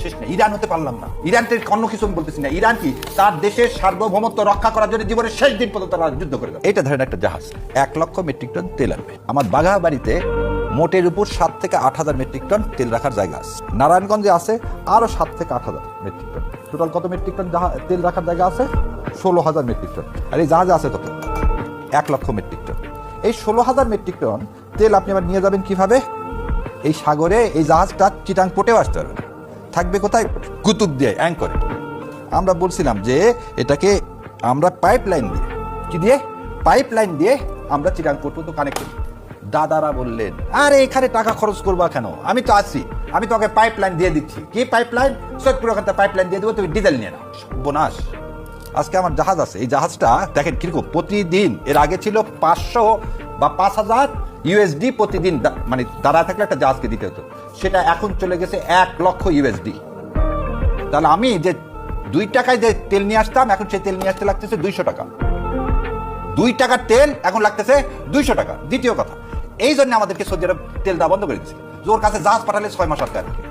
শেষ নেই। ইরান হতে পারলাম না, ইরানকে অন্য কিছু আমি বলতেছি না, ইরান কি তার দেশের সার্বভৌমত্ব রক্ষা করার জন্য জীবনের শেষ দিন পর্যন্ত তারা যুদ্ধ করে গেল। এটা ধরেন একটা জাহাজ 1 লক্ষ মেট্রিক টন তেল আনবে। আমার বাঘাবাড়িতে মোটের উপর 7 থেকে 8 হাজার মেট্রিক টন তেল রাখার জায়গা আছে। নারায়ণগঞ্জে আছে আরো 7 থেকে 8 হাজার মেট্রিক টন। টোটাল কত মেট্রিক টন তেল রাখার জায়গা আছে? 16,000 মেট্রিক টন। আর এই জাহাজে আছে কত? 1 লক্ষ মেট্রিক টন। এই 16,000 মেট্রিক টন তেল আপনি আবার নিয়ে যাবেন কিভাবে? এই সাগরে এই জাহাজটা চিটাং পোর্টেও আসতে পারবে না, থাকবে কোথায়? কুতুব দিয়ে অ্যাঙ্করে। আমরা বলছিলাম যে এটাকে আমরা পাইপ লাইন দিয়ে, কি দিয়ে? পাইপ লাইন দিয়ে আমরা চিটাং পোর্ট পর্যন্ত কানেক্ট করি। দাদারা বললেন, আরে এখানে টাকা খরচ করবা কেন, আমি তো আছি, আমি তোকে পাইপ লাইন দিয়ে দিচ্ছি। কি পাইপ লাইন? সৈয়দপুর ওখান থেকে পাইপ লাইন দিয়ে দেবো, তুমি ডিজেল নিয়ে নাও। বোনাস। আজকে আমার জাহাজ আছে, এই জাহাজটা দেখেন কিরকম প্রতিদিন, এর আগে ছিল 500 বা 5,000 ইউএসডি প্রতিদিন, মানে দাঁড়া থাকলে একটা জাহাজকে দিতে হতো, সেটা এখন চলে গেছে 1 লক্ষ ইউএসডি। তাহলে আমি যে 2 টাকায় যে তেল নিয়ে আসতাম, এখন সেই তেল নিয়ে আসতে লাগতেছে 200 টাকা। 2 টাকার তেল এখন লাগতেছে 200 টাকা। দ্বিতীয় কথা, এই জন্য আমাদেরকে সৌদি আরব তেল দেওয়া বন্ধ করে দিচ্ছে, যে ওর কাছে জাহাজ পাঠালে 6 মাস আটকে থাকে।